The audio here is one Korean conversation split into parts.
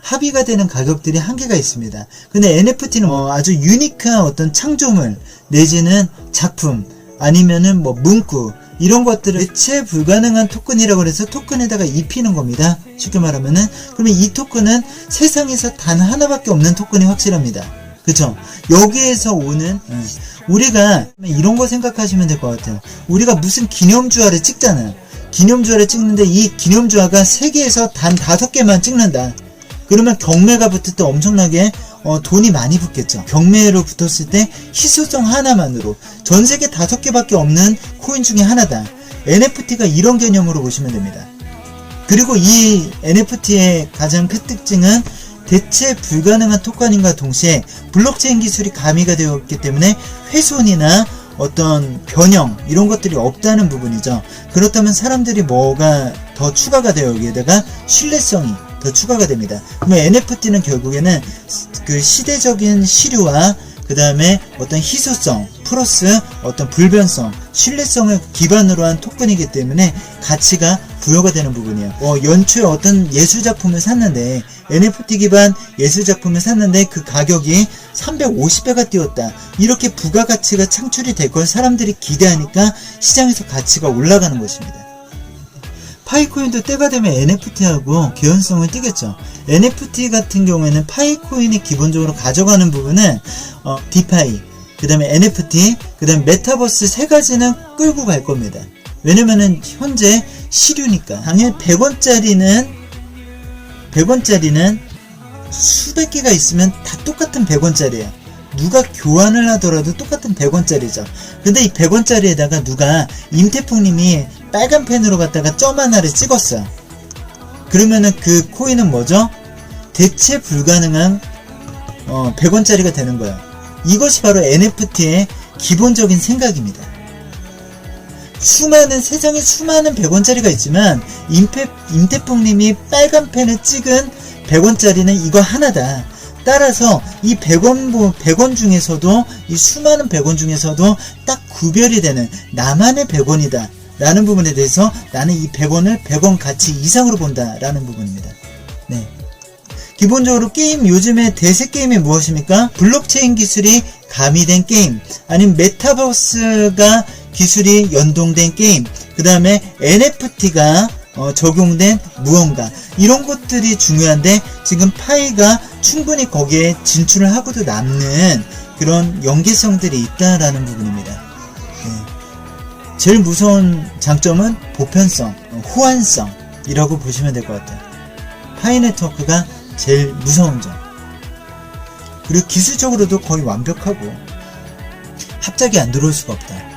합의가 되는 가격들이 한계가 있습니다. 근데 NFT는 아주 유니크한 어떤 창조물 내지는 작품 아니면은 문구 이런 것들을 대체 불가능한 토큰이라고 해서 토큰에다가 입히는 겁니다. 쉽게 말하면은 그러면 이 토큰은 세상에서 단 하나밖에 없는 토큰이 확실합니다. 그쵸? 여기에서 오는 우리가 이런 거 생각하시면 될 것 같아요. 우리가 무슨 기념주화를 찍잖아요. 기념주화를 찍는데 이 기념주화가 세계에서 단 5개만 찍는다. 그러면 경매가 붙을 때 엄청나게 돈이 많이 붙겠죠. 경매로 붙었을 때 희소성 하나만으로 전 세계 5개밖에 없는 코인 중에 하나다. NFT가 이런 개념으로 보시면 됩니다. 그리고 이 NFT의 가장 큰 특징은 대체 불가능한 토큰인과 동시에 블록체인 기술이 가미가 되었기 때문에 훼손이나 어떤 변형 이런 것들이 없다는 부분이죠. 그렇다면 사람들이 뭐가 더 추가가 돼요? 여기에다가 신뢰성이 더 추가가 됩니다. 그러면 NFT는 결국에는 그 시대적인 시류와 그 다음에 어떤 희소성 플러스 어떤 불변성 신뢰성을 기반으로 한 토큰이기 때문에 가치가 부여가 되는 부분이에요. 연초에 어떤 예술작품을 샀는데 NFT 기반 예술작품을 샀는데 그 가격이 350배가 뛰었다. 이렇게 부가가치가 창출이 될 걸 사람들이 기대하니까 시장에서 가치가 올라가는 것입니다. 파이코인도 때가 되면 NFT하고 개연성을 띠겠죠. NFT 같은 경우에는 파이코인이 기본적으로 가져가는 부분은 디파이, 그 다음에 NFT, 그 다음에 메타버스 3가지는 끌고 갈 겁니다. 왜냐면은 현재 시류니까. 당연히 100원짜리는 수백 개가 있으면 다 똑같은 100원짜리예요. 누가 교환을 하더라도 똑같은 100원짜리죠. 근데 이 100원짜리에다가 누가 임태풍님이 빨간 펜으로 갖다가 점 하나를 찍었어요. 그러면은 그 코인은 뭐죠? 대체 불가능한 100원짜리가 되는 거예요. 이것이 바로 NFT의 기본적인 생각입니다. 세상에 수많은 100원짜리가 있지만 임태풍님이 빨간 펜을 찍은 100원짜리는 이거 하나다. 따라서 이 100원 중에서도 이 수많은 100원 중에서도 딱 구별이 되는 나만의 100원이다 라는 부분에 대해서 나는 이 100원을 100원 가치 이상으로 본다 라는 부분입니다. 네. 기본적으로 게임 요즘에 대세 게임이 무엇입니까? 블록체인 기술이 가미된 게임 아니면 메타버스가 기술이 연동된 게임 그 다음에 NFT가 적용된 무언가 이런 것들이 중요한데 지금 파이가 충분히 거기에 진출을 하고도 남는 그런 연계성들이 있다라는 부분입니다. 네. 제일 무서운 장점은 보편성, 호환성이라고 보시면 될 것 같아요. 파이 네트워크가 제일 무서운 점. 그리고 기술적으로도 거의 완벽하고 합작이 안 들어올 수가 없다.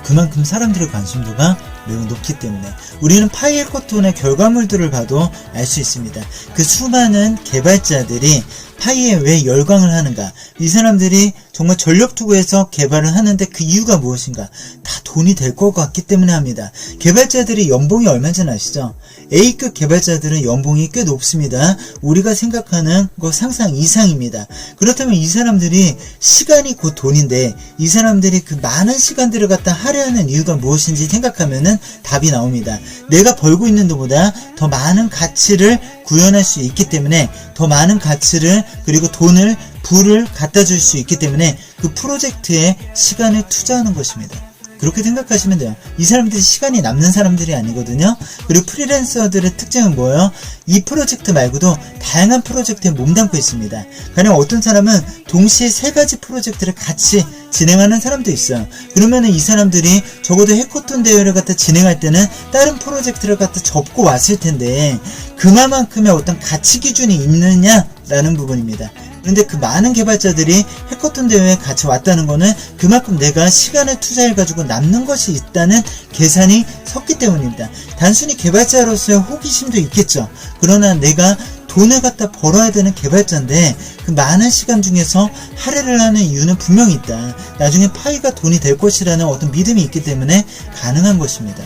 그만큼 사람들의 관심도가 매우 높기 때문에 우리는 파이 해커톤의 결과물들을 봐도 알 수 있습니다. 그 수많은 개발자들이 파이에 왜 열광을 하는가? 이 사람들이 정말 전력 투구해서 개발을 하는데 그 이유가 무엇인가? 다 돈이 될 것 같기 때문에 합니다. 개발자들이 연봉이 얼마인지 아시죠? A급 개발자들은 연봉이 꽤 높습니다. 우리가 생각하는 것 상상 이상입니다. 그렇다면 이 사람들이 시간이 곧 돈인데 이 사람들이 그 많은 시간들을 갖다 할애하는 이유가 무엇인지 생각하면은 답이 나옵니다. 내가 벌고 있는 것보다 더 많은 가치를 구현할 수 있기 때문에 더 많은 가치를 그리고 돈을 부를 갖다 줄 수 있기 때문에 그 프로젝트에 시간을 투자하는 것입니다. 그렇게 생각하시면 돼요. 이 사람들이 시간이 남는 사람들이 아니거든요. 그리고 프리랜서들의 특징은 뭐예요? 이 프로젝트 말고도 다양한 프로젝트에 몸담고 있습니다. 가령 어떤 사람은 동시에 3가지 프로젝트를 같이 진행하는 사람도 있어요. 그러면은 이 사람들이 적어도 해커톤 대회를 갖다 진행할 때는 다른 프로젝트를 갖다 접고 왔을 텐데 그만큼의 어떤 가치 기준이 있느냐라는 부분입니다. 그런데 그 많은 개발자들이 해커톤 대회에 같이 왔다는 거는 그만큼 내가 시간을 투자해가지고 남는 것이 있다는 계산이 섰기 때문입니다. 단순히 개발자로서의 호기심도 있겠죠. 그러나 내가 돈을 갖다 벌어야 되는 개발자인데 그 많은 시간 중에서 할애를 하는 이유는 분명히 있다. 나중에 파이가 돈이 될 것이라는 어떤 믿음이 있기 때문에 가능한 것입니다.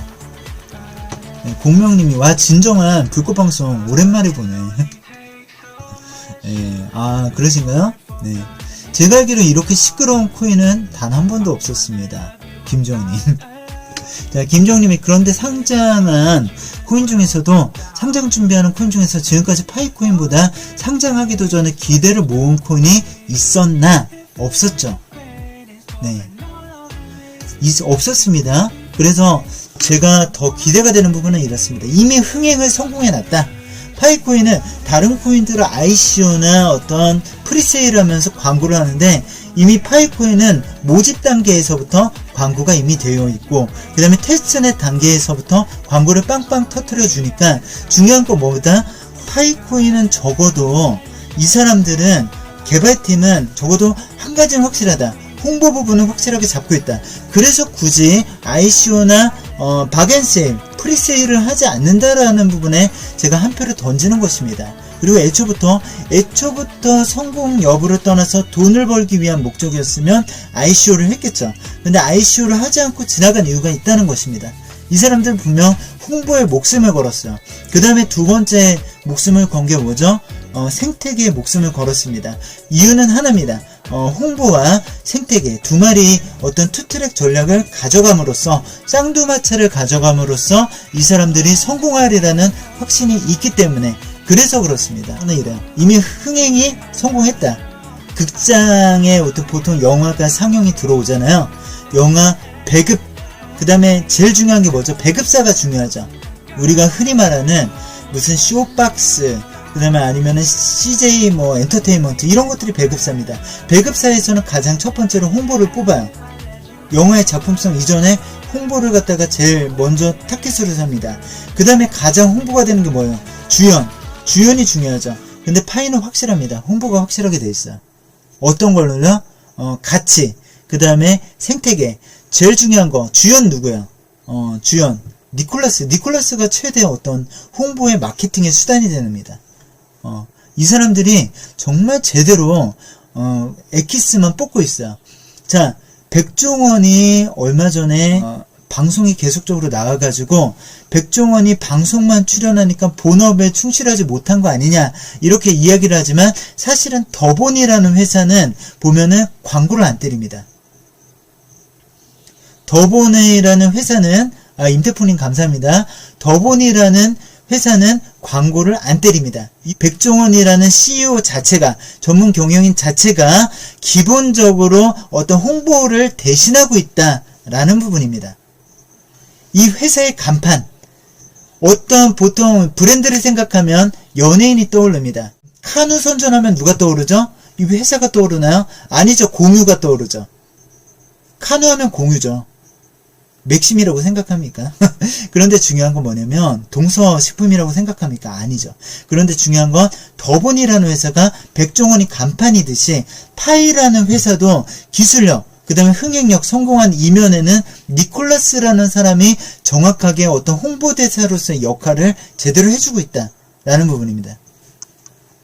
네, 공명님이 와 진정한 불꽃방송 오랜만에 보네. 네, 그러신가요? 네. 제가 알기로 이렇게 시끄러운 코인은 단 한 번도 없었습니다. 김정님. 자, 김정님이 그런데 상장한 코인 중에서도 상장 준비하는 코인 중에서 지금까지 파이코인보다 상장하기도 전에 기대를 모은 코인이 있었나? 없었죠. 네. 없었습니다. 그래서 제가 더 기대가 되는 부분은 이렇습니다. 이미 흥행을 성공해놨다. 파이코인은 다른 코인들을 ICO나 어떤 프리세일 하면서 광고를 하는데 이미 파이코인은 모집 단계에서부터 광고가 이미 되어 있고 그 다음에 테스트넷 단계에서부터 광고를 빵빵 터트려 주니까 중요한 건 뭐보다 파이코인은 적어도 이 사람들은 개발팀은 적어도 한 가지는 확실하다. 홍보 부분은 확실하게 잡고 있다. 그래서 굳이 ICO나 박앤세일, 프리세일을 하지 않는다라는 부분에 제가 한 표를 던지는 것입니다. 그리고 애초부터 성공 여부를 떠나서 돈을 벌기 위한 목적이었으면 ICO를 했겠죠. 근데 ICO를 하지 않고 지나간 이유가 있다는 것입니다. 이 사람들은 분명 홍보에 목숨을 걸었어요. 그 다음에 두 번째 목숨을 건 게 뭐죠? 생태계에 목숨을 걸었습니다. 이유는 하나입니다. 홍보와 생태계 두 마리 어떤 투트랙 전략을 가져감으로써 쌍두마차를 가져감으로써 이 사람들이 성공하리라는 확신이 있기 때문에 그래서 그렇습니다. 저는 이래요. 이미 흥행이 성공했다. 극장에 보통 영화가 상영이 들어오잖아요. 영화 배급 그 다음에 제일 중요한 게 뭐죠? 배급사가 중요하죠. 우리가 흔히 말하는 무슨 쇼박스 그 다음에 아니면은 CJ 엔터테인먼트 이런 것들이 배급사입니다. 배급사에서는 가장 첫 번째로 홍보를 뽑아요. 영화의 작품성 이전에 홍보를 갖다가 제일 먼저 타깃으로 삽니다. 그 다음에 가장 홍보가 되는 게 뭐예요? 주연이 중요하죠. 근데 파이는 확실합니다. 홍보가 확실하게 돼 있어요. 어떤 걸로요? 가치 그 다음에 생태계 제일 중요한 거 주연 누구예요? 주연 니콜라스가 최대 어떤 홍보의 마케팅의 수단이 됩니다. 이 사람들이 정말 제대로 엑기스만 뽑고 있어요. 자, 백종원이 얼마 전에 방송이 계속적으로 나와가지고 백종원이 방송만 출연하니까 본업에 충실하지 못한 거 아니냐 이렇게 이야기를 하지만 사실은 더본이라는 회사는 보면은 광고를 안 때립니다. 더본이라는 회사는 임태풍님 감사합니다. 더본이라는 회사는 광고를 안 때립니다. 이 백종원이라는 CEO 자체가 전문 경영인 자체가 기본적으로 어떤 홍보를 대신하고 있다라는 부분입니다. 이 회사의 간판 어떤 보통 브랜드를 생각하면 연예인이 떠오릅니다. 카누 선전하면 누가 떠오르죠? 이 회사가 떠오르나요? 아니죠. 공유가 떠오르죠. 카누 하면 공유죠. 맥심이라고 생각합니까? 그런데 중요한 건 뭐냐면 동서식품이라고 생각합니까? 아니죠. 그런데 중요한 건 더본이라는 회사가 백종원이 간판이듯이 파이라는 회사도 기술력 그 다음에 흥행력 성공한 이면에는 니콜라스라는 사람이 정확하게 어떤 홍보대사로서의 역할을 제대로 해주고 있다라는 부분입니다.